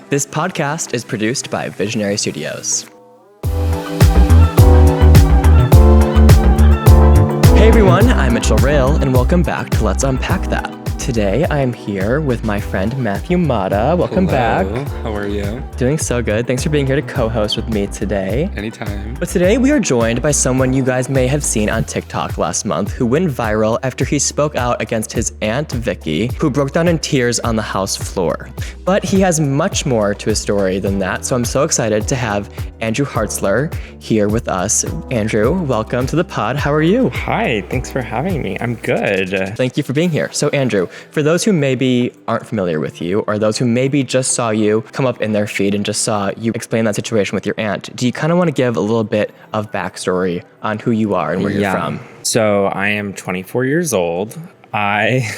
This podcast is produced by Visionary Studios. Hey everyone, I'm Mitchell Rail, and welcome back to Let's Unpack That. Today, I am here with my friend Matthew Mata. Welcome back. How are you? Doing so good. Thanks for being here to co-host with me today. Anytime. But today, we are joined by someone you guys may have seen on TikTok last month who went viral after he spoke out against his Aunt Vicky, who broke down in tears on the house floor. But he has much more to his story than that, so I'm so excited to have Andrew Hartzler here with us. Andrew, welcome to the pod. How are you? Hi, thanks for having me. I'm good. Thank you for being here. So Andrew, for those who maybe aren't familiar with you, or those who maybe just saw you come up in their feed and just saw you explain that situation with your aunt, do you kind of want to give a little bit of backstory on who you are and where you're from? So I am 24 years old. I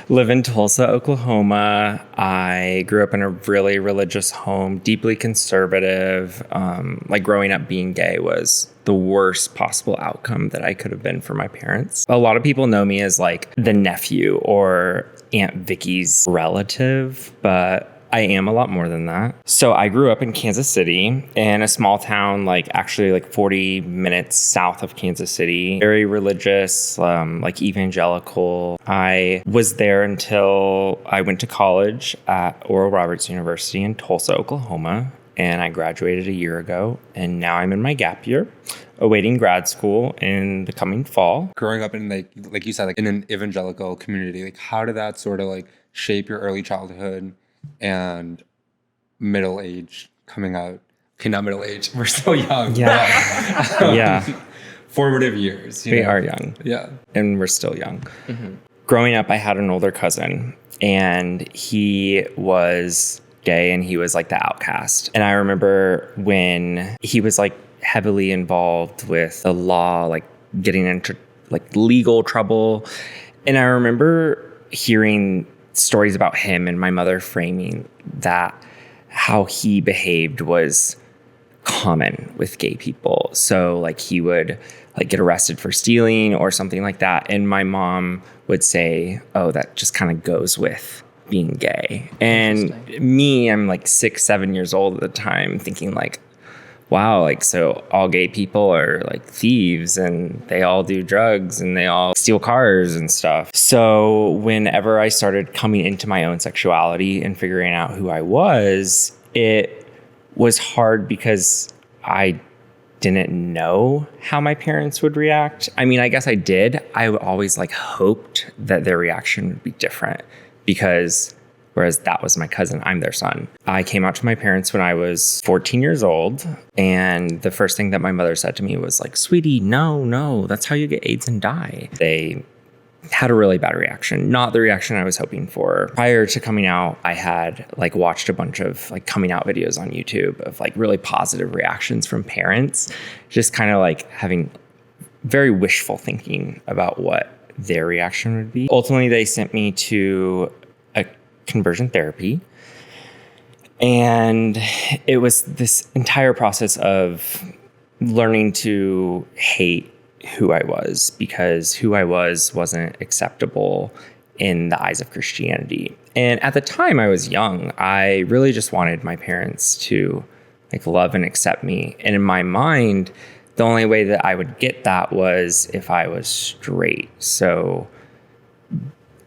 live in Tulsa, Oklahoma. I grew up in a really religious home, deeply conservative. Growing up being gay was the worst possible outcome that I could have been for my parents. A lot of people know me as like the nephew or Aunt Vicky's relative, but I am a lot more than that. So I grew up in Kansas City in a small town, actually 40 minutes south of Kansas City. Very religious, evangelical. I was there until I went to college at Oral Roberts University in Tulsa, Oklahoma. And I graduated a year ago. And now I'm in my gap year, awaiting grad school in the coming fall. Growing up in like you said, in an evangelical community, how did that sort of shape your early childhood and middle age coming out? Okay, not middle age. We're still young. Yeah. Yeah. Formative years. We are young. Yeah. And we're still young. Mm-hmm. Growing up, I had an older cousin, and he was gay, and he was the outcast. And I remember when he was heavily involved with the law, getting into legal trouble. And I remember hearing stories about him and my mother framing that how he behaved was common with gay people. So he would get arrested for stealing or something like that. And my mom would say, oh, that just kind of goes with being gay. And me, I'm 6-7 years old at the time, thinking wow, so all gay people are thieves, and they all do drugs, and they all steal cars and stuff. So whenever I started coming into my own sexuality and figuring out who I was, it was hard because I didn't know how my parents would react. I mean, I guess I did. I always hoped that their reaction would be different, because whereas that was my cousin, I'm their son. I came out to my parents when I was 14 years old. And the first thing that my mother said to me was sweetie, no, that's how you get AIDS and die. They had a really bad reaction, not the reaction I was hoping for. Prior to coming out, I had watched a bunch of coming out videos on YouTube of really positive reactions from parents, just kind of having very wishful thinking about what their reaction would be. Ultimately, they sent me to a conversion therapy. And it was this entire process of learning to hate who I was, because who I wasn't acceptable in the eyes of Christianity. And at the time I was young, I really just wanted my parents to love and accept me. And in my mind, the only way that I would get that was if I was straight. So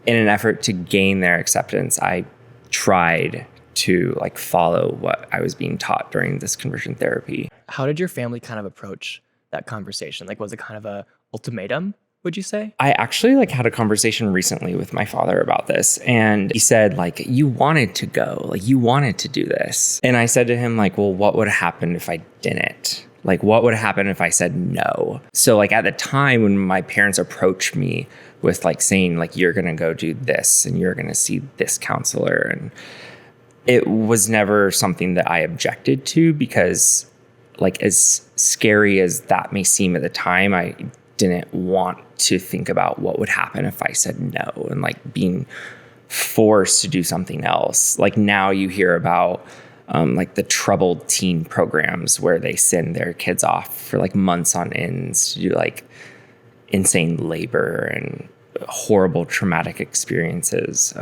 in an effort to gain their acceptance, I tried to follow what I was being taught during this conversion therapy. How did your family kind of approach that conversation? Was it kind of a ultimatum, would you say? I actually had a conversation recently with my father about this, and he said you wanted to go, you wanted to do this. And I said to him well, what would happen if I didn't? What would happen if I said no? So at the time when my parents approached me with saying you're going to go do this and you're going to see this counselor, and it was never something that I objected to, because as scary as that may seem at the time, I didn't want to think about what would happen if I said no, and being forced to do something else. Now you hear about the troubled teen programs where they send their kids off for months on ends to do insane labor and horrible traumatic experiences.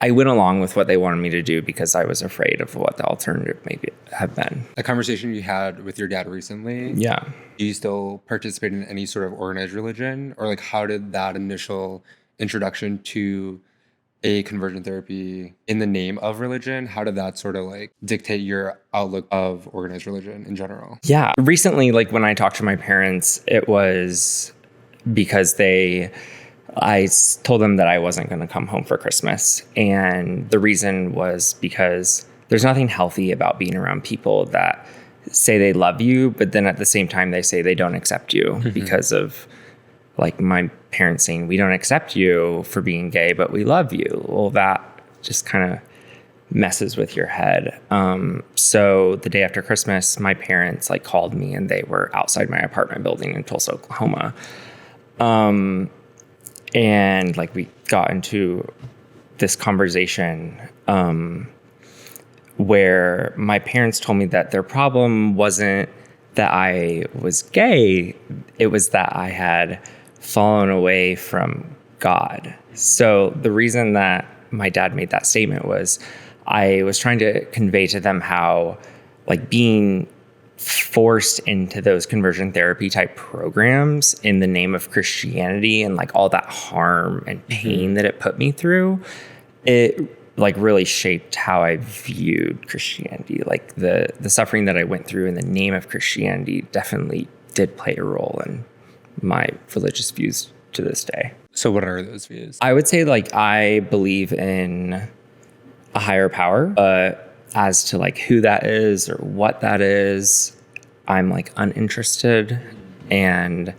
I went along with what they wanted me to do because I was afraid of what the alternative maybe have been. A conversation you had with your dad recently. Yeah. Do you still participate in any sort of organized religion? Or like how did that initial introduction to a conversion therapy in the name of religion, how did that sort of like dictate your outlook of organized religion in general? Yeah. Recently, like when I talked to my parents, it was because I told them that I wasn't going to come home for Christmas. And the reason was because there's nothing healthy about being around people that say they love you, but then at the same time, they say they don't accept you because of like my parents saying, we don't accept you for being gay, but we love you. Well, that just kind of messes with your head. So the day after Christmas, my parents like called me and they were outside my apartment building in Tulsa, Oklahoma. And like we got into this conversation where my parents told me that their problem wasn't that I was gay. It was that I had fallen away from God. So the reason that my dad made that statement was I was trying to convey to them how like being forced into those conversion therapy type programs in the name of Christianity and like all that harm and pain that it put me through, it like really shaped how I viewed Christianity. Like the suffering that I went through in the name of Christianity definitely did play a role in my religious views to this day. So what are those views? I would say like I believe in a higher power, but as to like who that is or what that is, I'm like uninterested. And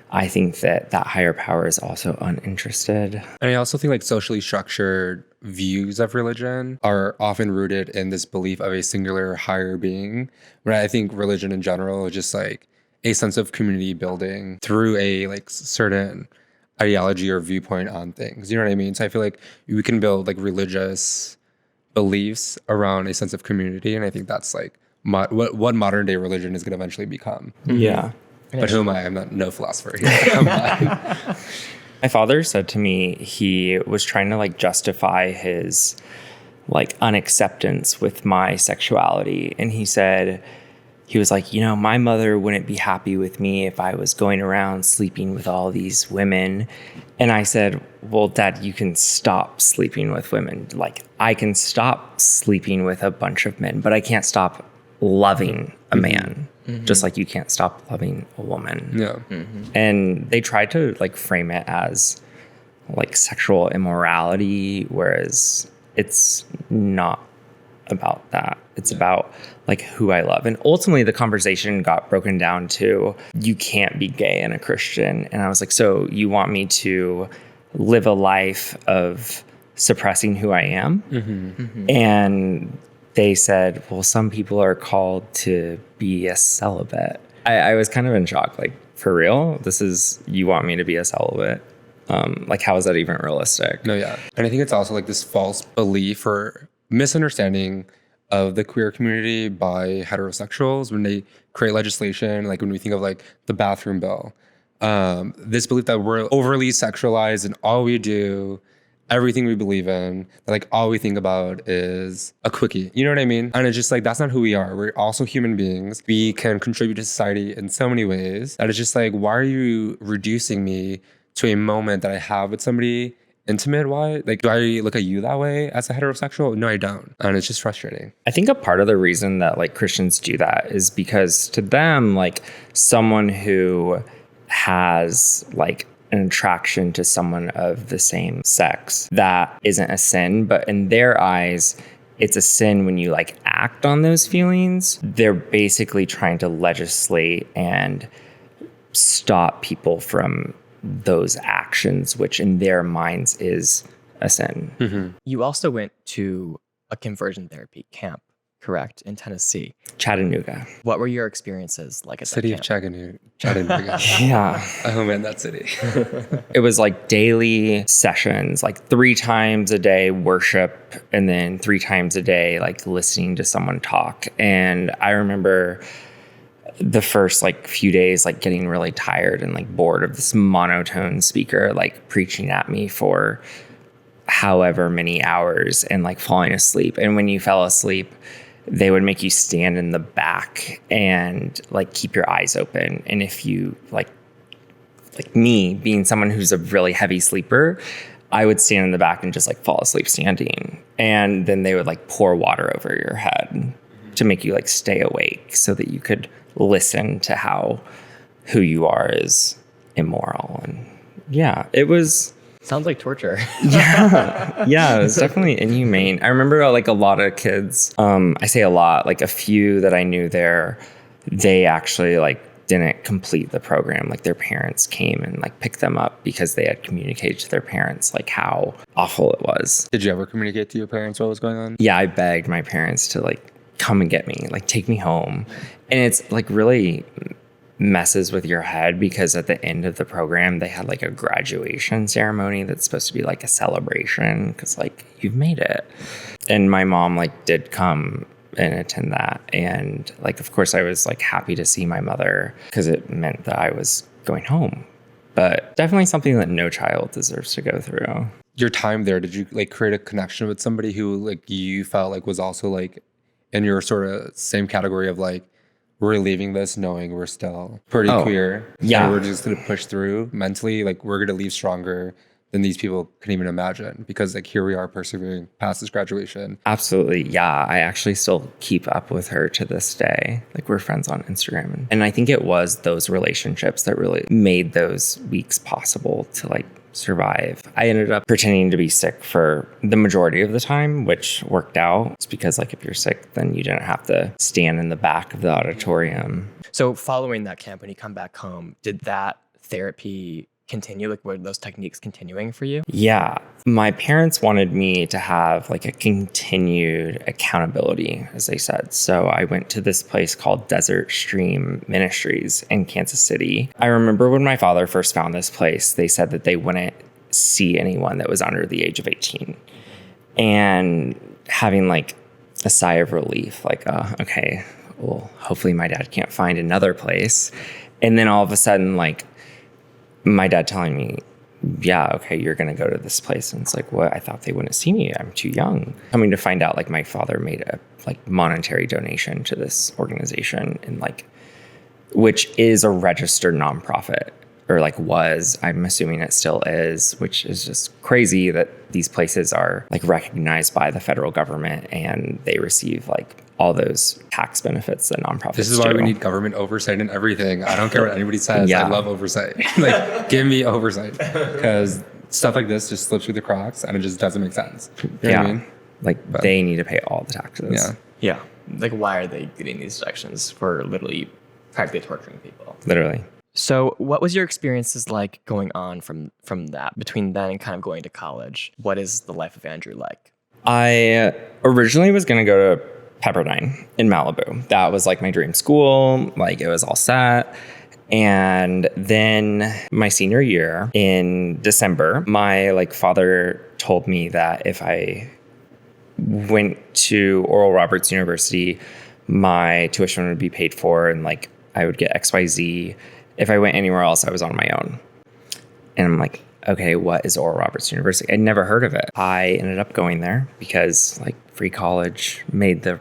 I think that higher power is also uninterested. And I also think like socially structured views of religion are often rooted in this belief of a singular higher being. But I think religion in general is just like a sense of community building through a like certain ideology or viewpoint on things. You know what I mean? So I feel like we can build like religious beliefs around a sense of community. And I think that's like what modern day religion is going to eventually become. Yeah. But who am I? I'm not no philosopher here. My father said to me he was trying to like justify his like unacceptance with my sexuality. And he was like, you know, my mother wouldn't be happy with me if I was going around sleeping with all these women. And I said, well, Dad, you can stop sleeping with women. Like I can stop sleeping with a bunch of men, but I can't stop loving a man. Just like you can't stop loving a woman. Yeah. And they tried to like frame it as like sexual immorality, whereas it's not about that. It's about like who I love. And ultimately the conversation got broken down to you can't be gay and a Christian. And I was like, so you want me to live a life of suppressing who I am? And they said, well, some people are called to be a celibate. I was kind of in shock, like, for real? You want me to be a celibate? Like, how is that even realistic? No, yeah. And I think it's also like this false belief or misunderstanding of the queer community by heterosexuals when they create legislation, like when we think of like the bathroom bill. This belief that we're overly sexualized and all we do, everything we believe in, like all we think about is a quickie. You know what I mean? And it's just like, that's not who we are. We're also human beings. We can contribute to society in so many ways that it's just like, why are you reducing me to a moment that I have with somebody intimate? Why? Like, do I look at you that way as a heterosexual? No, I don't. And it's just frustrating. I think a part of the reason that like Christians do that is because to them, like someone who has like an attraction to someone of the same sex, that isn't a sin, but in their eyes, it's a sin when you like act on those feelings. They're basically trying to legislate and stop people from those actions, which in their minds is a sin. You also went to a conversion therapy camp, correct, in Tennessee. Chattanooga. What were your experiences like at City that of camp? Chattanooga. Yeah. Oh man, that city. It was like daily sessions, like 3 times a day worship, and then 3 times a day, like listening to someone talk. And I remember the first like few days, like getting really tired and like bored of this monotone speaker, like preaching at me for however many hours and like falling asleep. And when you fell asleep, they would make you stand in the back and like keep your eyes open. And if you like me being someone who's a really heavy sleeper, I would stand in the back and just like fall asleep standing. And then they would like pour water over your head to make you like stay awake so that you could listen to how who you are is immoral. And yeah, it was... Sounds like torture. Yeah, it was definitely inhumane. I remember like a lot of kids, I say a lot, like a few that I knew there, they actually like didn't complete the program. Like their parents came and like picked them up because they had communicated to their parents like how awful it was. Did you ever communicate to your parents what was going on? Yeah, I begged my parents to like come and get me, like take me home. And it's like really messes with your head because at the end of the program, they had like a graduation ceremony that's supposed to be like a celebration because like you've made it. And my mom like did come and attend that. And like, of course, I was like happy to see my mother because it meant that I was going home. But definitely something that no child deserves to go through. Your time there, did you like create a connection with somebody who like you felt like was also like in your sort of same category of like, we're leaving this knowing we're still pretty queer. Yeah. And we're just going to push through mentally. Like we're going to leave stronger than these people can even imagine because like here we are persevering past this graduation. Absolutely. Yeah. I actually still keep up with her to this day. Like we're friends on Instagram. And I think it was those relationships that really made those weeks possible to like survive. I ended up pretending to be sick for the majority of the time, which worked out. It's because like if you're sick, then you didn't have to stand in the back of the auditorium. So following that camp, when you come back home, did that therapy continue? Like were those techniques continuing for you? Yeah. My parents wanted me to have like a continued accountability, as they said. So I went to this place called Desert Stream Ministries in Kansas City. I remember when my father first found this place, they said that they wouldn't see anyone that was under the age of 18. And having like a sigh of relief, like, okay, well, hopefully my dad can't find another place. And then all of a sudden, like, my dad telling me, yeah, okay, you're going to go to this place. And it's like, what? I thought they wouldn't see me. I'm too young. Coming to find out, like, my father made a like monetary donation to this organization and like, which is a registered nonprofit or like was, I'm assuming it still is, which is just crazy that these places are like recognized by the federal government and they receive like all those tax benefits that nonprofits do. This is why we need government oversight in everything. I don't care what anybody says. Yeah. I love oversight. Like, give me oversight. Because stuff like this just slips through the cracks and it just doesn't make sense. You know what I mean? Like, they need to pay all the taxes. Yeah. Yeah. Like why are they getting these deductions for literally practically torturing people? Literally. So what was your experiences like going on from that, between then and kind of going to college? What is the life of Andrew like? I originally was going to go to Pepperdine in Malibu. That was like my dream school. Like it was all set. And then my senior year in December, my like father told me that if I went to Oral Roberts University, my tuition would be paid for and like I would get XYZ. If I went anywhere else, I was on my own. And I'm like, okay, what is Oral Roberts University? I'd never heard of it. I ended up going there because like free college made the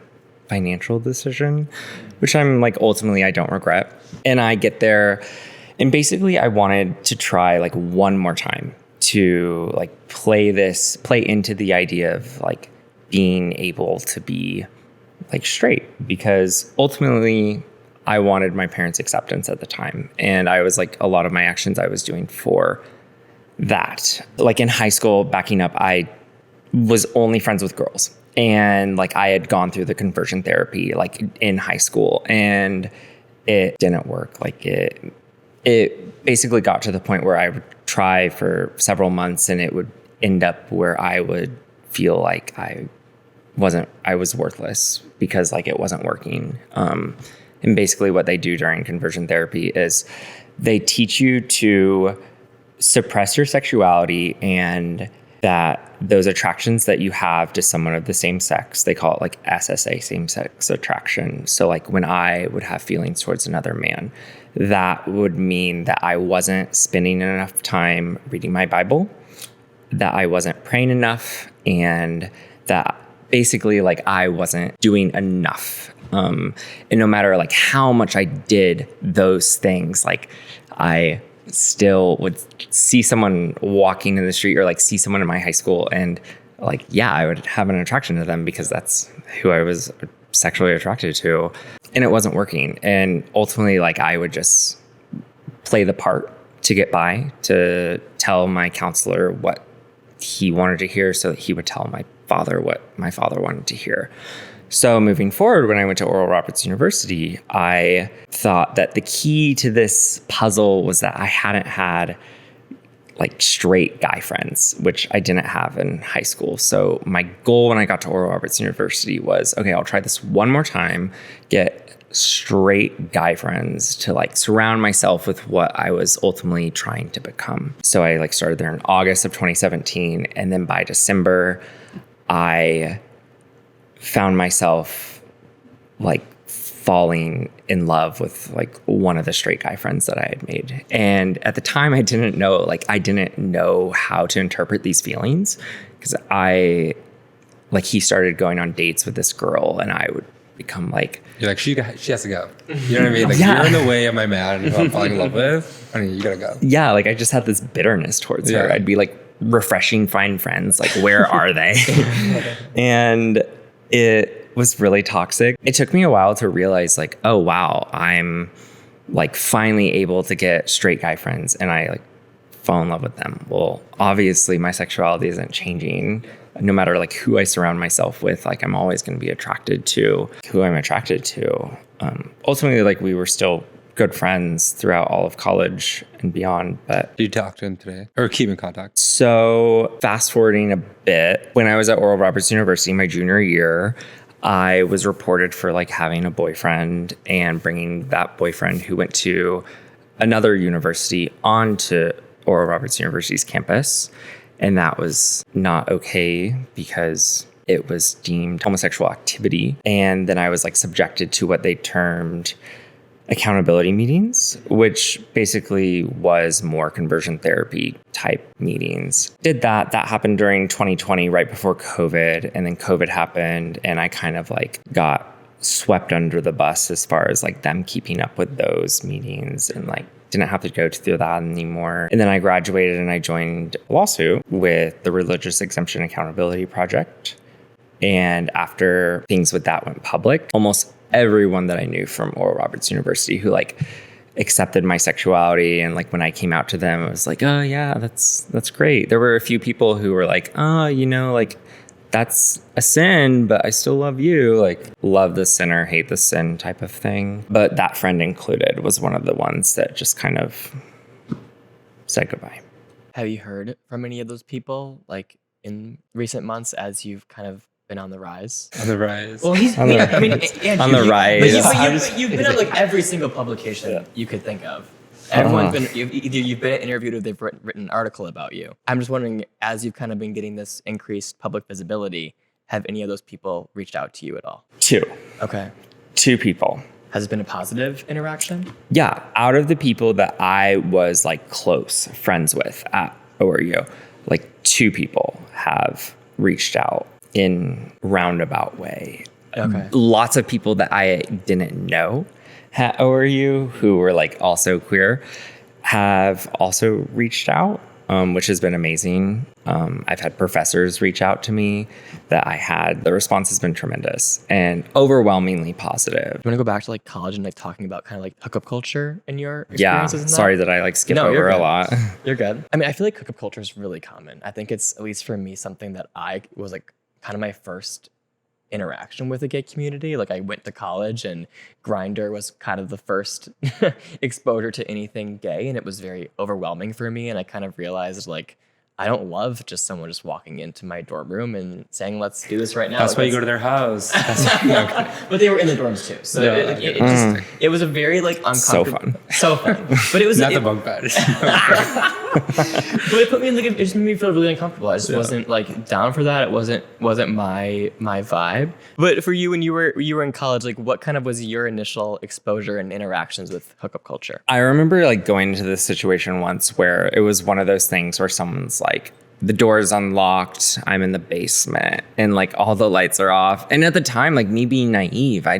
financial decision, which I'm like, ultimately, I don't regret. And I get there and basically I wanted to try like one more time to like play into the idea of like being able to be like straight because ultimately I wanted my parents' acceptance at the time. And I was like, a lot of my actions I was doing for that. Like in high school, backing up, I was only friends with girls. And like I had gone through the conversion therapy like in high school and it didn't work. Like it basically got to the point where I would try for several months and it would end up where I would feel like I was worthless because like it wasn't working. And basically what they do during conversion therapy is they teach you to suppress your sexuality and that those attractions that you have to someone of the same sex, they call it like SSA, same sex attraction. So like when I would have feelings towards another man, that would mean that I wasn't spending enough time reading my Bible, that I wasn't praying enough, and that basically like I wasn't doing enough. And no matter like how much I did those things, like I still would see someone walking in the street or like see someone in my high school and like, yeah, I would have an attraction to them because that's who I was sexually attracted to. And it wasn't working. And ultimately, like I would just play the part to get by, to tell my counselor what he wanted to hear so that he would tell my father what my father wanted to hear. So moving forward, when I went to Oral Roberts University, I thought that the key to this puzzle was that I hadn't had like straight guy friends, which I didn't have in high school. So my goal when I got to Oral Roberts University was, okay, I'll try this one more time, get straight guy friends to like surround myself with what I was ultimately trying to become. So I like started there in August of 2017. And then by December, I found myself like falling in love with like one of the straight guy friends that I had made. And at the time I didn't know how to interpret these feelings because he started going on dates with this girl and I would become like, you're like, she has to go. You know what I mean? Like you're in the way of my man who I'm falling in love with. I mean, you gotta go. Yeah. Like I just had this bitterness towards her. I'd be like refreshing find friends. Like, where are they? And it was really toxic. It took me a while to realize like, oh, wow, I'm like finally able to get straight guy friends and I like fall in love with them. Well, obviously my sexuality isn't changing. No matter like who I surround myself with, like I'm always going to be attracted to who I'm attracted to. Ultimately, like we were still good friends throughout all of college and beyond. But did you talk to him today or keep in contact? So fast forwarding a bit, when I was at Oral Roberts University, my junior year, I was reported for like having a boyfriend and bringing that boyfriend who went to another university onto Oral Roberts University's campus. And that was not okay because it was deemed homosexual activity. And then I was like subjected to what they termed accountability meetings, which basically was more conversion therapy type meetings. Did that happened during 2020, right before COVID. And then COVID happened and I kind of like got swept under the bus as far as like them keeping up with those meetings and like didn't have to go through that anymore. And then I graduated and I joined a lawsuit with the Religious Exemption Accountability Project. And after things with that went public, almost everyone that I knew from Oral Roberts University who like accepted my sexuality and like when I came out to them, I was like, oh yeah, that's great. There were a few people who were like, oh, you know, like that's a sin, but I still love you. Like love the sinner, hate the sin type of thing. But that friend included was one of the ones that just kind of said goodbye. Have you heard from any of those people like in recent months as you've kind of been on the rise? On the rise. Well, he's on the rise. I mean, Andrew, on the rise. But you've been on like every single publication you could think of. Everyone's been you've been interviewed or they've written an article about you. I'm just wondering, as you've kind of been getting this increased public visibility, have any of those people reached out to you at all? 2. Okay. 2 people. Has it been a positive interaction? Yeah. Out of the people that I was like close friends with at ORU, like 2 people have reached out in roundabout way. Okay. Lots of people that I didn't know at ORU who were like also queer have also reached out, which has been amazing. I've had professors reach out to me the response has been tremendous and overwhelmingly positive. You want to go back to like college and like talking about kind of like hookup culture in your experiences? Yeah, sorry that I like skip over a lot. You're good. I mean, I feel like hookup culture is really common. I think it's, at least for me, something that I was like kind of my first interaction with the gay community. Like I went to college and Grindr was kind of the first exposure to anything gay, and it was very overwhelming for me. And I kind of realized like I don't love just someone just walking into my dorm room and saying, let's do this right now. That's why you go to their house. But they were in the dorms too. So it was a very like uncomfortable. So fun. But it was not the bunk bed. But it put me in it just made me feel really uncomfortable. I just wasn't like down for that. It wasn't my vibe. But for you when you were in college, like what kind of was your initial exposure and interactions with hookup culture? I remember like going into this situation once where it was one of those things where someone's like, the door is unlocked, I'm in the basement, and like all the lights are off. And at the time, like me being naive, I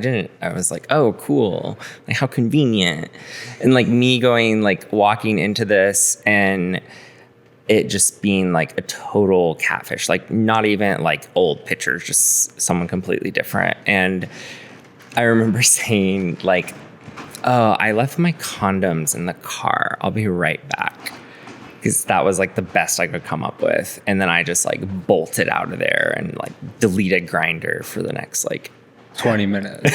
was like, oh, cool. Like how convenient. And like me going, like walking into this and it just being like a total catfish, like not even like old pictures, just someone completely different. And I remember saying like, oh, I left my condoms in the car. I'll be right back. Because that was like the best I could come up with. And then I just like bolted out of there and like deleted Grindr for the next like 20 minutes.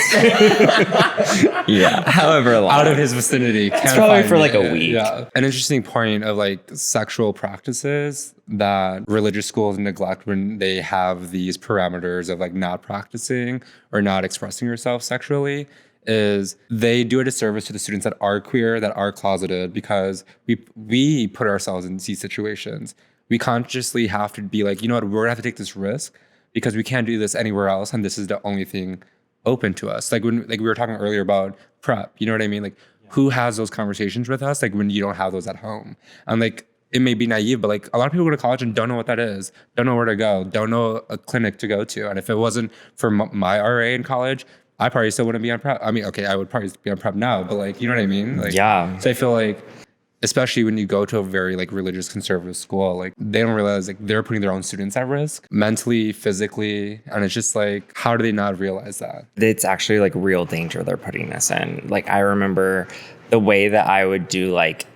Yeah, however long. Out of his vicinity. It's probably for like a week. Yeah. An interesting point of like sexual practices that religious schools neglect when they have these parameters of like not practicing or not expressing yourself sexually is they do a disservice to the students that are queer, that are closeted, because we put ourselves in these situations. We consciously have to be like, you know what, we're gonna have to take this risk because we can't do this anywhere else, and this is the only thing open to us. Like when we were talking earlier about prep, you know what I mean? Like who has those conversations with us? Like when you don't have those at home. And like it may be naive, but like a lot of people go to college and don't know what that is, don't know where to go, don't know a clinic to go to. And if it wasn't for my RA in college, I probably still wouldn't be on prep. I mean, okay, I would probably be on prep now, but like, you know what I mean? Like, yeah. So I feel like, especially when you go to a very like religious conservative school, like they don't realize like they're putting their own students at risk mentally, physically. And it's just like, how do they not realize that? It's actually like real danger they're putting us in. Like I remember the way that I would do like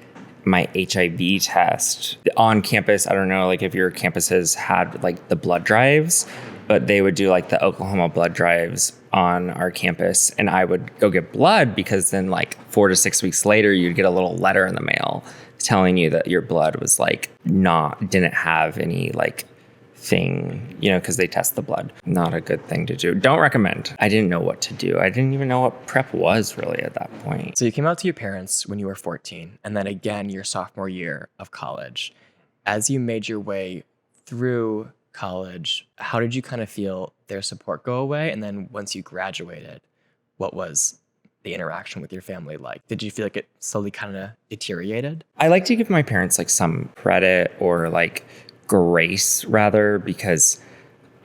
my HIV test on campus. I don't know, like if your campuses had like the blood drives, but they would do like the Oklahoma blood drives on our campus, and I would go get blood because then like 4 to 6 weeks later, you'd get a little letter in the mail telling you that your blood was like didn't have any like thing, you know, because they test the blood. Not a good thing to do. Don't recommend. I didn't know what to do. I didn't even know what prep was really at that point. So you came out to your parents when you were 14, and then again your sophomore year of college. As you made your way through college, how did you kind of feel their support go away? And then once you graduated, what was the interaction with your family like? Did you feel like it slowly kind of deteriorated? I like to give my parents like some credit or like grace rather, because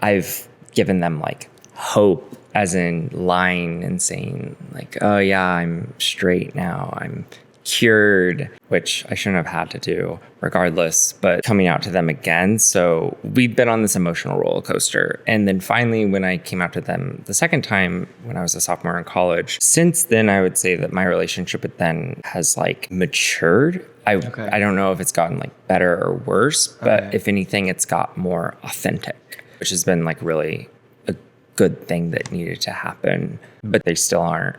I've given them like hope, as in lying and saying like, oh yeah, I'm straight now, I'm cured, which I shouldn't have had to do regardless, but coming out to them again. So we've been on this emotional roller coaster. And then finally, when I came out to them the second time, when I was a sophomore in college, since then, I would say that my relationship with them has like matured. I don't know if it's gotten like better or worse, but if anything, it's got more authentic, which has been like really a good thing that needed to happen, but they still aren't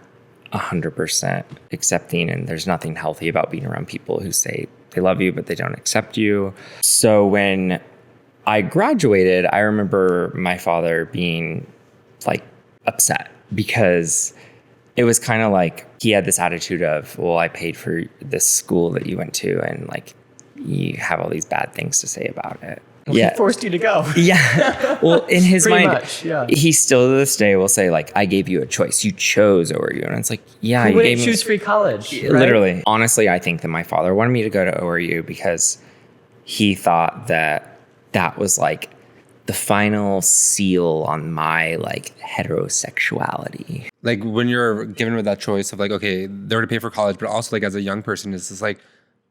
100% accepting, and there's nothing healthy about being around people who say they love you but they don't accept you. So when I graduated, I remember my father being like upset because it was kind of like he had this attitude of, well, I paid for this school that you went to and like you have all these bad things to say about it. Well, he forced you to go. Yeah. Well, in his mind, much, yeah. He still to this day will say like, I gave you a choice. You chose ORU. And it's like, yeah, you gave me choose free college. Right? Literally. Honestly, I think that my father wanted me to go to ORU because he thought that that was like the final seal on my like heterosexuality. Like when you're given with that choice of like, okay, they're to pay for college, but also like as a young person, it's just like,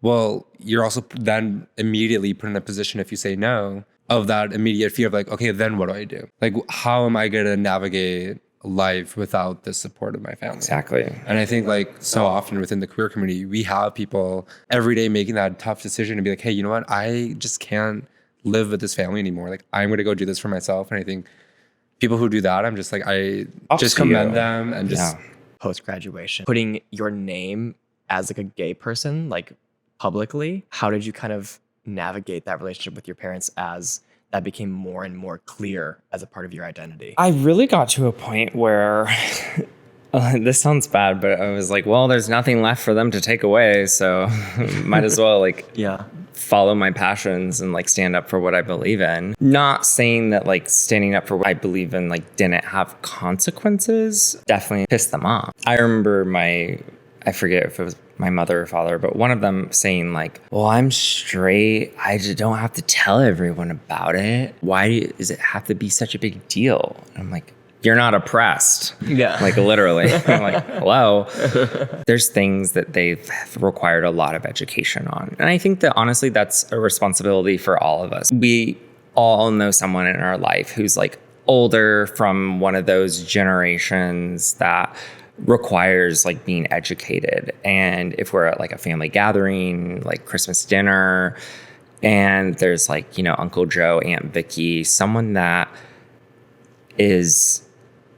well, you're also then immediately put in a position, if you say no, of that immediate fear of like, okay, then what do I do? Like, how am I going to navigate life without the support of my family? Exactly. And I think like so often within the queer community, we have people every day making that tough decision to be like, hey, you know what? I just can't live with this family anymore. Like, I'm going to go do this for myself. And I think people who do that, I'm just like, I just commend them and just... Post-graduation, putting your name as like a gay person, like publicly, how did you kind of navigate that relationship with your parents as that became more and more clear as a part of your identity? I really got to a point where this sounds bad, but I was like, well, there's nothing left for them to take away, so might as well follow my passions and like stand up for what I believe in. Not saying that like standing up for what I believe in like didn't have consequences. Definitely pissed them off. I remember I forget if it was my mother or father, but one of them saying like, well, I'm straight. I just don't have to tell everyone about it. Why does it have to be such a big deal? And I'm like, you're not oppressed. Yeah. Like literally. I'm like, hello. There's things that they've required a lot of education on. And I think that honestly, that's a responsibility for all of us. We all know someone in our life who's like older from one of those generations that requires like being educated. And if we're at like a family gathering, like Christmas dinner, and there's like, Uncle Joe, Aunt Vicky, someone that is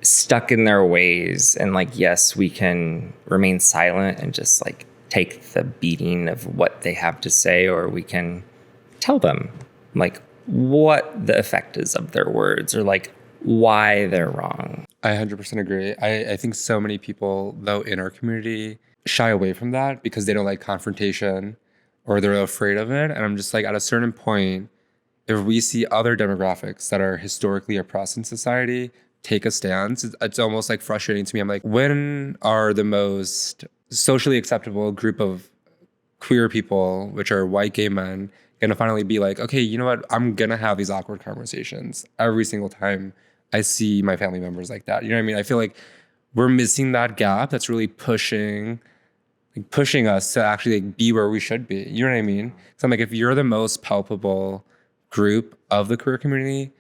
stuck in their ways, and like, yes, we can remain silent and just like take the beating of what they have to say, or we can tell them like what the effect is of their words, or like why they're wrong. I 100% agree. I think so many people, though, in our community shy away from that because they don't like confrontation or they're afraid of it. And I'm just like, at a certain point, if we see other demographics that are historically oppressed in society take a stance, it's almost like frustrating to me. I'm like, when are the most socially acceptable group of queer people, which are white gay men, going to finally be like, okay, you know what? I'm going to have these awkward conversations every single time I see my family members like that. You know what I mean? I feel like we're missing that gap that's really pushing us to actually like be where we should be. You know what I mean? So I'm like, if you're the most palpable group of the queer community,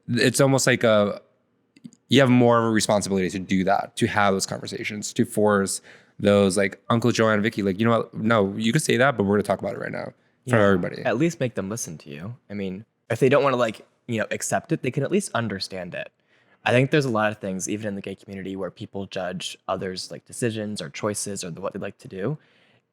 it's almost like you have more of a responsibility to do that, to have those conversations, to force those like Uncle Joe and Vicky, like, you know what? No, you can say that, but we're going to talk about it right now for everybody. At least make them listen to you. I mean, if they don't want to like, accept it, they can at least understand it. I think there's a lot of things, even in the gay community, where people judge others' like decisions or choices or what they like to do.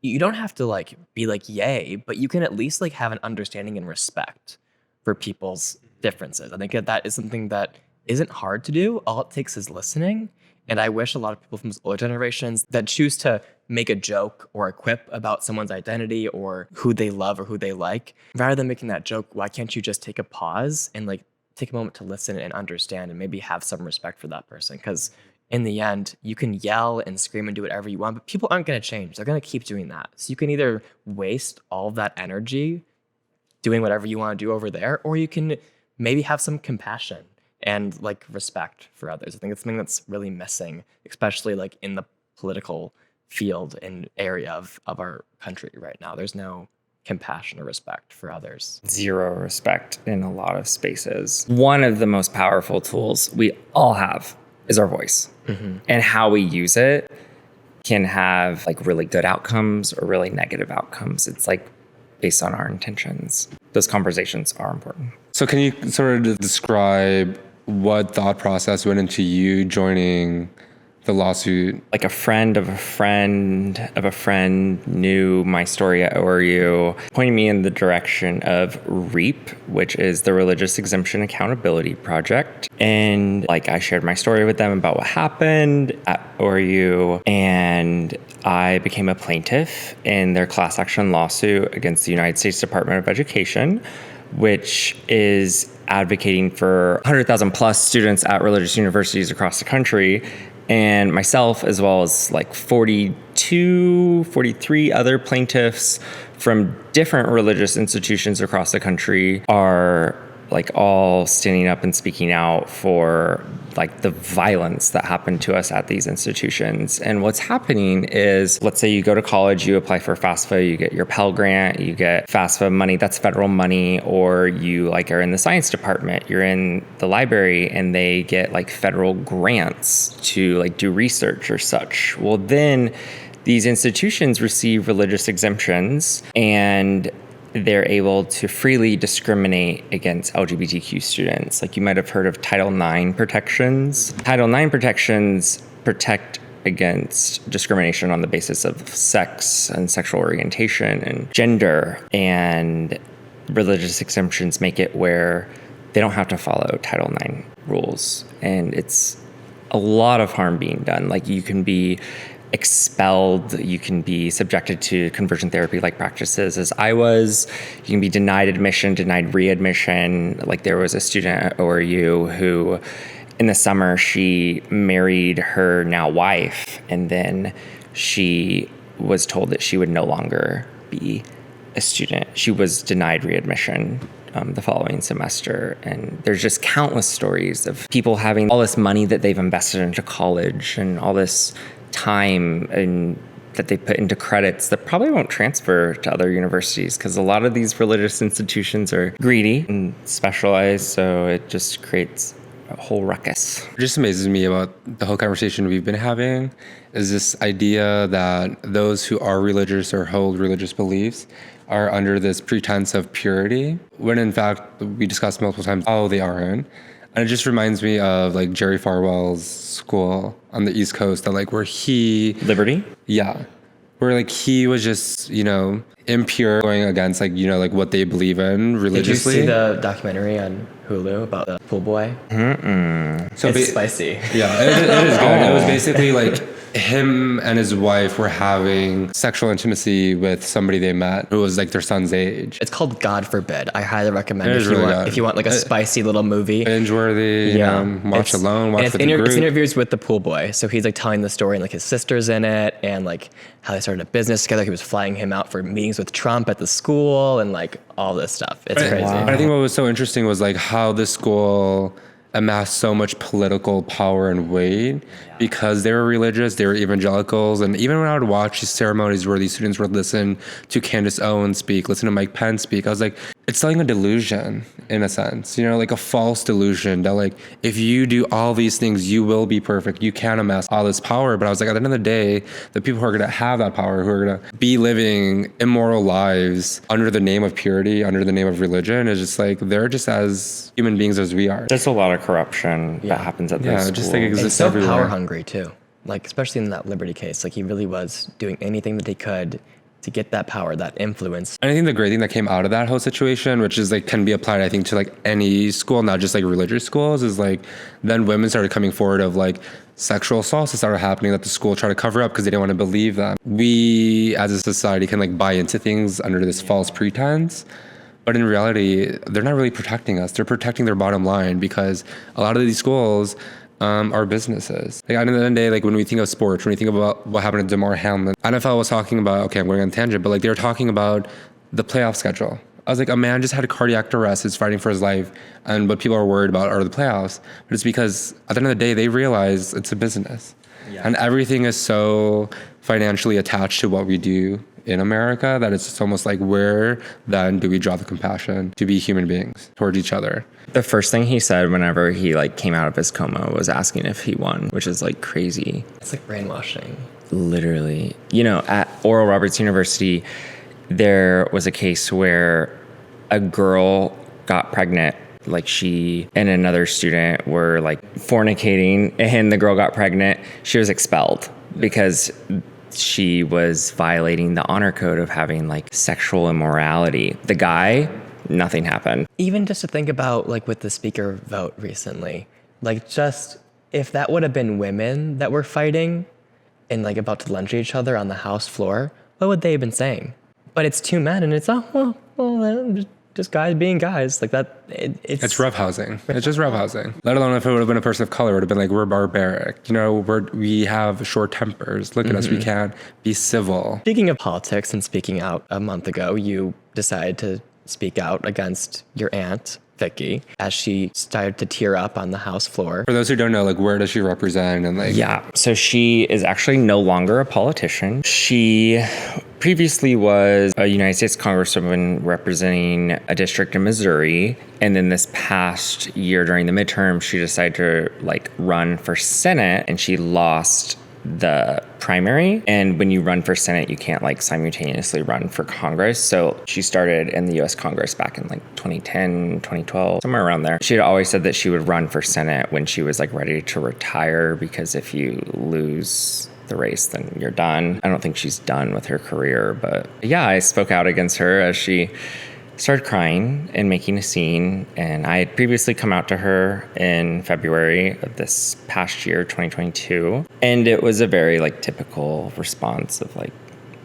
You don't have to like be like, yay, but you can at least like have an understanding and respect for people's differences. I think that is something that isn't hard to do. All it takes is listening. And I wish a lot of people from those older generations that choose to make a joke or a quip about someone's identity or who they love or who they like, rather than making that joke, why can't you just take a pause and like take a moment to listen and understand and maybe have some respect for that person? Because in the end, you can yell and scream and do whatever you want, but people aren't going to change. They're going to keep doing that. So you can either waste all of that energy doing whatever you want to do over there, or you can maybe have some compassion and like respect for others. I think it's something that's really missing, especially like in the political field and area of our country right now. There's no compassion or respect for others. Zero respect in a lot of spaces. One of the most powerful tools we all have is our voice. Mm-hmm. And how we use it can have like really good outcomes or really negative outcomes. It's like based on our intentions. Those conversations are important. So can you sort of describe what thought process went into you joining the lawsuit? Like a friend of a friend of a friend knew my story at ORU, pointing me in the direction of REAP, which is the Religious Exemption Accountability Project. And like I shared my story with them about what happened at ORU, and I became a plaintiff in their class action lawsuit against the United States Department of Education, which is advocating for 100,000 plus students at religious universities across the country. And myself, as well as like 43 other plaintiffs from different religious institutions across the country, are like all standing up and speaking out for like the violence that happened to us at these institutions. And what's happening is, let's say you go to college, you apply for FAFSA, you get your Pell Grant, you get FAFSA money, that's federal money, or you like are in the science department, you're in the library, and they get like federal grants to like do research or such. Well, then these institutions receive religious exemptions, and they're able to freely discriminate against LGBTQ students. Like you might have heard of Title IX protections. Title IX protections protect against discrimination on the basis of sex and sexual orientation and gender. And religious exemptions make it where they don't have to follow Title IX rules. And it's a lot of harm being done. Like, you can be expelled, you can be subjected to conversion therapy like practices as I was, you can be denied admission, denied readmission. Like, there was a student at ORU who in the summer, she married her now wife, and then she was told that she would no longer be a student. She was denied readmission the following semester. And there's just countless stories of people having all this money that they've invested into college and all this time and that they put into credits that probably won't transfer to other universities, because a lot of these religious institutions are greedy and specialized. So it just creates a whole ruckus. What just amazes me about the whole conversation we've been having is this idea that those who are religious or hold religious beliefs are under this pretense of purity, when in fact we discussed multiple times how they aren't. And it just reminds me of like Jerry Falwell's school on the East Coast, that like where he... Liberty? Yeah. Where like he was just, you know, impure, going against like, you know, like what they believe in religiously. Did you see the documentary on Hulu about the pool boy? So it's spicy. Yeah, it is good. It was basically like him and his wife were having sexual intimacy with somebody they met who was like their son's age. It's called God Forbid. I highly recommend It it is really good. if you want like a spicy little movie. Binge-worthy, Yeah. watch alone, watch with the group. It's interviews with the pool boy. So he's like telling the story, and like his sister's in it, and like how they started a business together. He was flying him out for meetings with Trump at the school, and like all this stuff. It's crazy. But I think what was so interesting was like how the school amassed so much political power and weight because they were religious, they were evangelicals. And even when I would watch these ceremonies where these students would listen to Candace Owens speak, listen to Mike Pence speak, I was like, it's selling a delusion in a sense, you know, like a false delusion that like, if you do all these things, you will be perfect. You can amass all this power. But I was like, at the end of the day, the people who are going to have that power, who are going to be living immoral lives under the name of purity, under the name of religion, is just like, they're just as human beings as we are. There's a lot of corruption that happens at those schools. Just like It's exists so everywhere. power hungry too. Like, especially in that Liberty case, like he really was doing anything that he could to get that power, that influence. And I think the great thing that came out of that whole situation, which is like can be applied, I think, to like any school, not just like religious schools, is like then women started coming forward of like sexual assaults that started happening that the school tried to cover up because they didn't want to believe them. We as a society can like buy into things under this false pretense. But in reality, they're not really protecting us. They're protecting their bottom line, because a lot of these schools are businesses. Like at the end of the day, like when we think of sports, when we think about what happened to DeMar Hamlin, NFL was talking about, okay, I'm going on a tangent, but like they were talking about the playoff schedule. I was like, a man just had a cardiac arrest, is fighting for his life, and what people are worried about are the playoffs. But it's because at the end of the day, they realize it's a business. Yeah. And everything is so financially attached to what we do in America that it's just almost like, where then do we draw the compassion to be human beings towards each other? The first thing he said whenever he like came out of his coma was asking if he won, which is like crazy. It's like brainwashing. Literally. You know, at Oral Roberts University, there was a case where a girl got pregnant. Like she and another student were like fornicating, and the girl got pregnant. She was expelled because she was violating the honor code of having like sexual immorality. The guy, nothing happened. Even just to think about like with the speaker vote recently, like just if that would have been women that were fighting and like about to lunge at each other on the House floor, what would they have been saying? But it's two men, and it's just guys being guys like that. It's roughhousing. It's just roughhousing. Let alone if it would have been a person of color, it would have been like, we're barbaric. You know, we have short tempers. Look at us. We can't be civil. Speaking of politics and speaking out, a month ago, you decided to speak out against your Aunt Vicky as she started to tear up on the House floor. For those who don't know, like, where does she represent? And like, yeah, so she is actually no longer a politician. She previously was a United States Congresswoman representing a district in Missouri. And then this past year during the midterm, she decided to like run for Senate, and she lost the primary. And when you run for Senate, you can't like simultaneously run for Congress. So she started in the US Congress back in like 2010, 2012, somewhere around there. She had always said that she would run for Senate when she was like ready to retire, because if you lose the race, then you're done. I don't think she's done with her career, but yeah, I spoke out against her as she started crying and making a scene. And I had previously come out to her in February of this past year, 2022. And it was a very like typical response of like,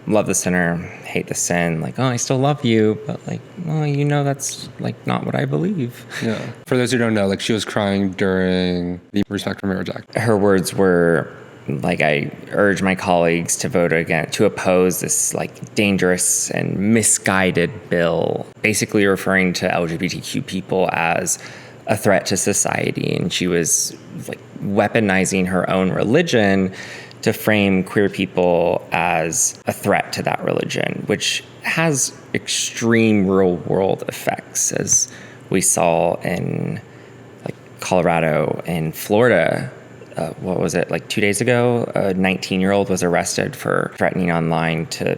love the sinner, hate the sin. Like, oh, I still love you, but like, well, you know, that's like not what I believe. Yeah. For those who don't know, like she was crying during the Respect for Marriage Act. Her words were like, I urge my colleagues to vote against, to oppose this like dangerous and misguided bill, basically referring to LGBTQ people as a threat to society. And she was like weaponizing her own religion to frame queer people as a threat to that religion, which has extreme real world effects, as we saw in like Colorado and Florida. What was it, like 2 days ago? A 19-year-old was arrested for threatening online to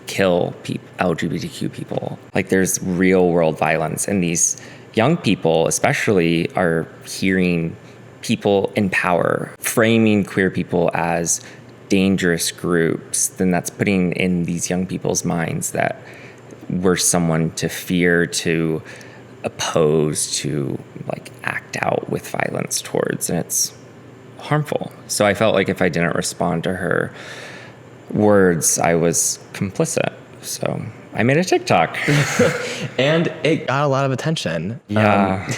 kill LGBTQ people. Like there's real world violence, and these young people especially are hearing people in power framing queer people as dangerous groups. Then that's putting in these young people's minds that we're someone to fear, to oppose, to like act out with violence towards, and it's harmful. So I felt like if I didn't respond to her words, I was complicit. So I made a TikTok. And it got a lot of attention. Yeah.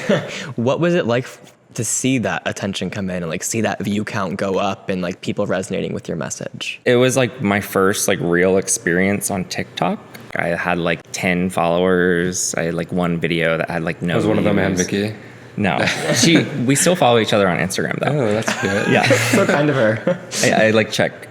What was it like to see that attention come in and like see that view count go up and like people resonating with your message? It was like my first like real experience on TikTok. I had like 10 followers. I had like one video that had like no Was one of them Aunt views. Vicky? No. We still follow each other on Instagram though. Oh, that's good. Yeah. So kind of her. I like check,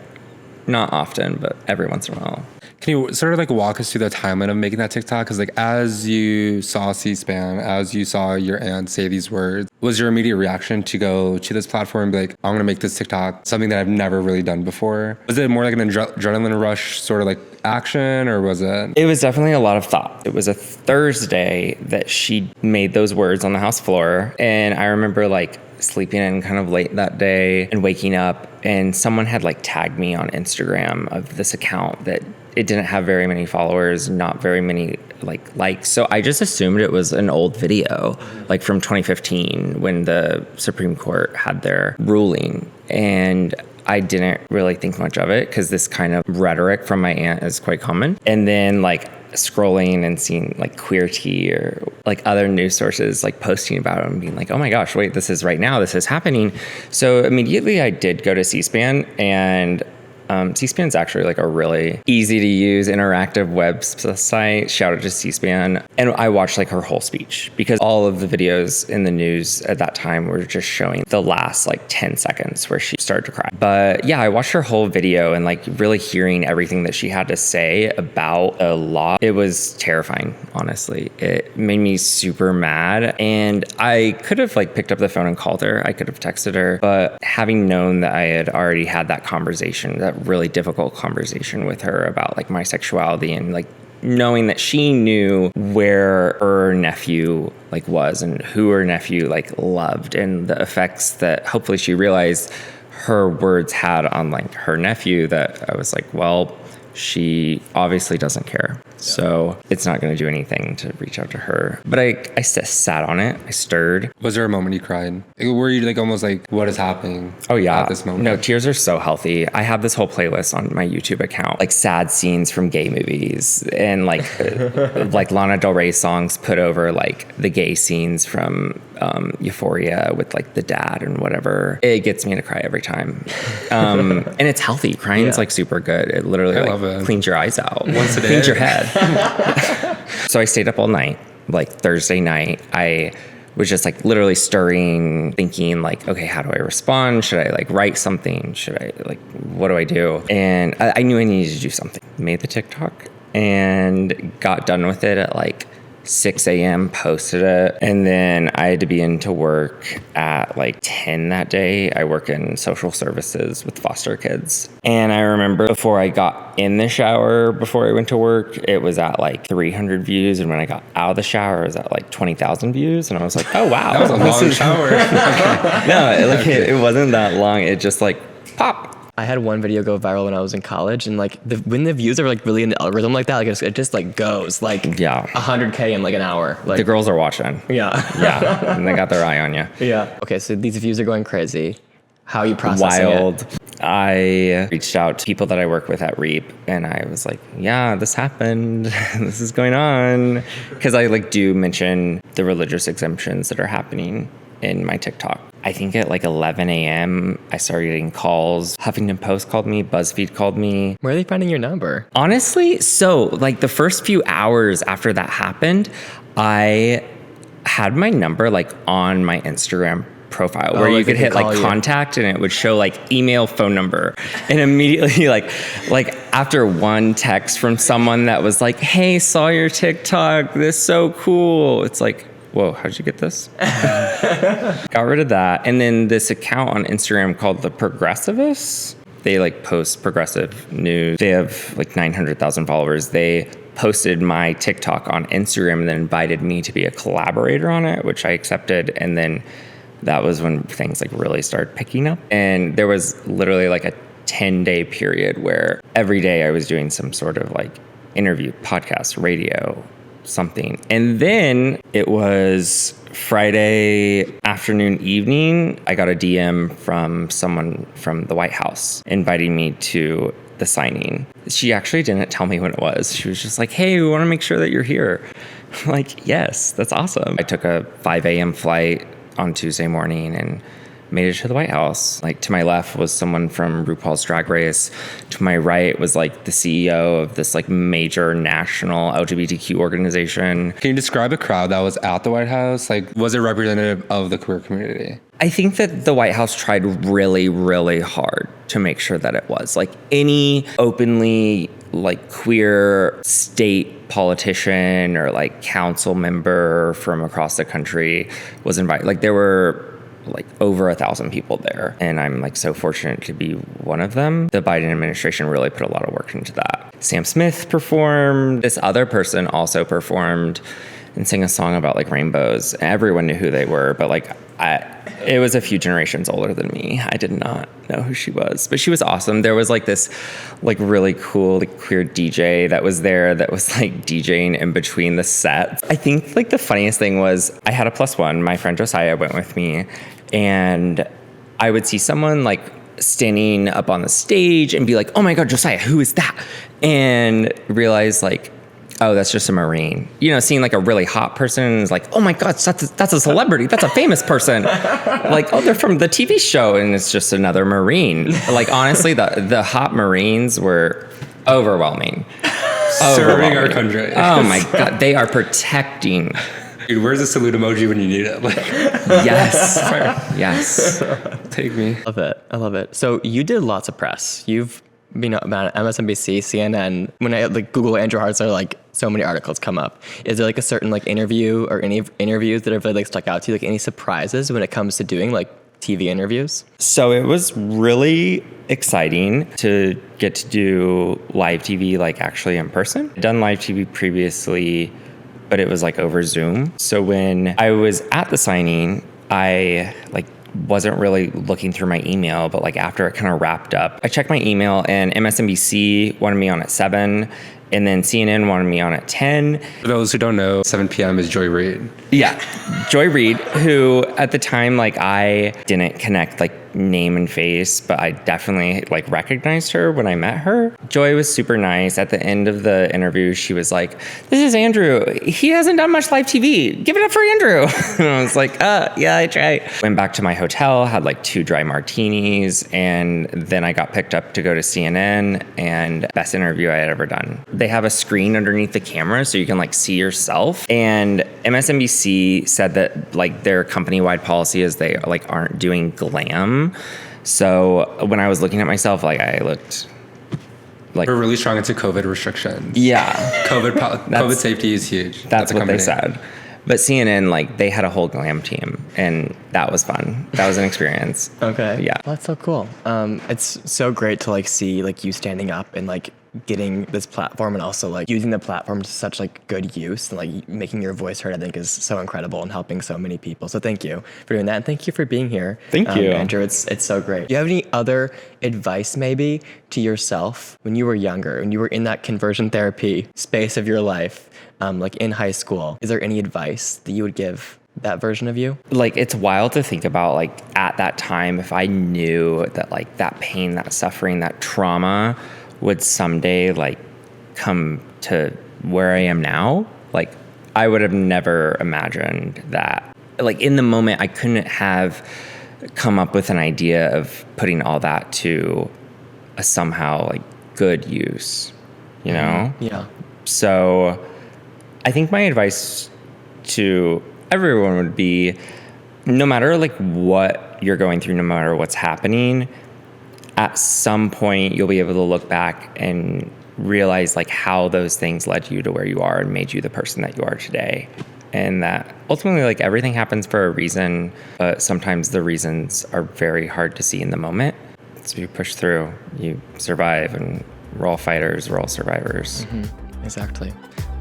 not often, but every once in a while. Can you sort of like walk us through the timeline of making that TikTok? Because like as you saw C-SPAN, as you saw your aunt say these words, was your immediate reaction to go to this platform and be like, I'm going to make this TikTok something that I've never really done before? Was it more like an adrenaline rush sort of like action, or was it? It was definitely a lot of thought. It was a Thursday that she made those words on the house floor. And I remember like sleeping in kind of late that day and waking up, and someone had like tagged me on Instagram of this account that it didn't have very many followers, not very many likes. So I just assumed it was an old video, like from 2015 when the Supreme Court had their ruling. And I didn't really think much of it because this kind of rhetoric from my aunt is quite common. And then like scrolling and seeing like Queer Tea or like other news sources like posting about it and being like, oh my gosh, wait, this is right now, this is happening. So immediately I did go to C-SPAN, and C-SPAN is actually like a really easy to use interactive website. Shout out to C-SPAN. And I watched like her whole speech because all of the videos in the news at that time were just showing the last like 10 seconds where she started to cry. But yeah, I watched her whole video and like really hearing everything that she had to say about a law. It was terrifying, honestly. It made me super mad, and I could have like picked up the phone and called her. I could have texted her, but having known that I had already had that conversation, that really difficult conversation with her about like my sexuality, and like knowing that she knew where her nephew like was and who her nephew like loved, and the effects that hopefully she realized her words had on like her nephew, that I was like, well, she obviously doesn't care. So it's not going to do anything to reach out to her. But I sat on it. I stirred. Was there a moment you cried? Were you like almost like, what is happening? Oh yeah. At this moment? No, tears are so healthy. I have this whole playlist on my YouTube account, like sad scenes from gay movies, and like like Lana Del Rey songs put over like the gay scenes from Euphoria with like the dad and whatever. It gets me to cry every time. And it's healthy. Crying is like super good. It literally like cleans your eyes out. Once a day. Cleans your head. So I stayed up all night, like Thursday night. I was just like literally stirring, thinking like, okay, how do I respond? Should I like write something? Should I like, what do I do? And I knew I needed to do something. Made the TikTok and got done with it at like 6 a.m., posted it, and then I had to be into work at like 10 that day. I work in social services with foster kids. And I remember before I got in the shower, before I went to work, it was at like 300 views. And when I got out of the shower, it was at like 20,000 views. And I was like, oh, wow. That was a long shower. No, it wasn't that long. It just like pop. I had one video go viral when I was in college, and like when the views are like really in the algorithm like that, like it just like goes like 100K in like an hour. Like The girls are watching. Yeah. And they got their eye on you. Yeah. Okay, so these views are going crazy. How are you processing it? I reached out to people that I work with at Reap, and I was like, yeah, this happened. This is going on. Because I like do mention the religious exemptions that are happening in my TikTok. I think at like 11 a.m. I started getting calls. Huffington Post called me. BuzzFeed called me. Where are they finding your number? Honestly, so like the first few hours after that happened, I had my number like on my Instagram profile where you could hit like contact and it would show like email, phone number, and immediately like after one text from someone that was like, hey, saw your TikTok, this is so cool, it's like, whoa, how'd you get this? Got rid of that. And then this account on Instagram called The Progressivists, they like post progressive news. They have like 900,000 followers. They posted my TikTok on Instagram and then invited me to be a collaborator on it, which I accepted. And then that was when things like really started picking up. And there was literally like a 10-day period where every day I was doing some sort of like interview, podcast, radio, something. And then it was Friday afternoon, evening, I got a DM from someone from the White House inviting me to the signing. She actually didn't tell me when it was. She was just like, hey, we want to make sure that you're here. I'm like, yes, that's awesome. I took a 5 a.m. flight on Tuesday morning and made it to the White House. Like to my left was someone from RuPaul's Drag Race. To my right was like the CEO of this like major national LGBTQ organization. Can you describe the crowd that was at the White House? Like, was it representative of the queer community? I think that the White House tried really, really hard to make sure that it was. Like any openly like queer state politician or like council member from across the country was invited. Like there were like over 1,000 people there, and I'm like so fortunate to be one of them. The Biden administration really put a lot of work into that. Sam Smith performed. This other person also performed and sang a song about like rainbows. Everyone knew who they were, but like it was a few generations older than me. I did not know who she was, but she was awesome. There was like this like really cool like queer DJ that was there that was like DJing in between the sets. I think like the funniest thing was I had a +1. My friend Josiah went with me, and I would see someone like standing up on the stage and be like, oh my God, Josiah, who is that? And realize like, oh, that's just a Marine. You know, seeing like a really hot person is like, oh my God, that's a celebrity. That's a famous person. Like, oh, they're from the TV show, and it's just another Marine. Like, honestly, the hot Marines were overwhelming. Serving our country. Oh my God, they are protecting. Dude, where's the salute emoji when you need it? Like, yes. Yes. take me. I love it. So you did lots of press. You've been on MSNBC, CNN. When I like Google Andrew Hartzler, like so many articles come up. Is there like a certain like interview or any interviews that have really like stuck out to you? Like any surprises when it comes to doing like TV interviews? So it was really exciting to get to do live TV, like actually in person. I'd done live TV previously, but it was like over Zoom. So when I was at the signing, I like wasn't really looking through my email, but like after it kind of wrapped up, I checked my email, and MSNBC wanted me on at 7, and then CNN wanted me on at 10. For those who don't know, 7 p.m. is Joy Reid. Yeah, Joy Reid, who at the time, like I didn't connect like name and face, but I definitely like recognized her when I met her. Joy was super nice. At the end of the interview, she was like, this is Andrew. He hasn't done much live TV. Give it up for Andrew. And I was like, yeah, I try. Went back to my hotel, had like 2 dry martinis, and then I got picked up to go to CNN, and best interview I had ever done. They have a screen underneath the camera so you can like see yourself. And MSNBC said that like their company-wide policy is they like aren't doing glam. So when I was looking at myself, like I looked like we're really strong into COVID restrictions. Yeah, COVID safety is huge. That's what they said. But CNN, like they had a whole glam team, and that was fun. That was an experience. Okay. Yeah. Well, that's so cool. It's so great to like see like you standing up and like getting this platform and also like using the platform to such like good use, and like making your voice heard, I think is so incredible and helping so many people. So thank you for doing that. And thank you for being here. Thank you. Andrew. It's so great. Do you have any other advice maybe to yourself when you were younger, when you were in that conversion therapy space of your life, like in high school? Is there any advice that you would give that version of you? Like, it's wild to think about, like, at that time, if I knew that, like, that pain, that suffering, that trauma would someday, like, come to where I am now, like, I would have never imagined that. Like, in the moment, I couldn't have come up with an idea of putting all that to a somehow, like, good use, you know? Yeah. So I think my advice to everyone would be, no matter like what you're going through, no matter what's happening, at some point you'll be able to look back and realize like how those things led you to where you are and made you the person that you are today. And that ultimately, like, everything happens for a reason, but sometimes the reasons are very hard to see in the moment. So you push through, you survive, and we're all fighters, we're all survivors. Exactly.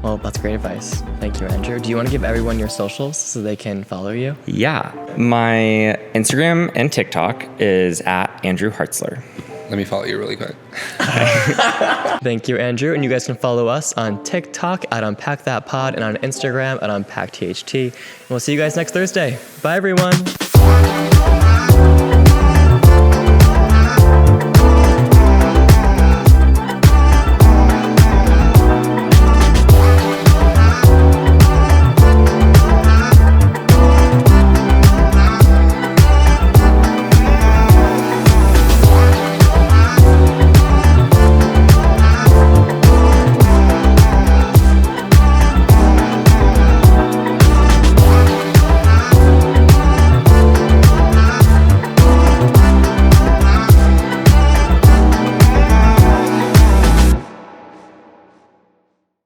Well, that's great advice. Thank you, Andrew. Do you want to give everyone your socials so they can follow you? Yeah. My Instagram and TikTok is at Andrew Hartzler. Let me follow you really quick. Thank you, Andrew. And you guys can follow us on TikTok at Unpack That Pod and on Instagram at UnpackTHT. And we'll see you guys next Thursday. Bye, everyone.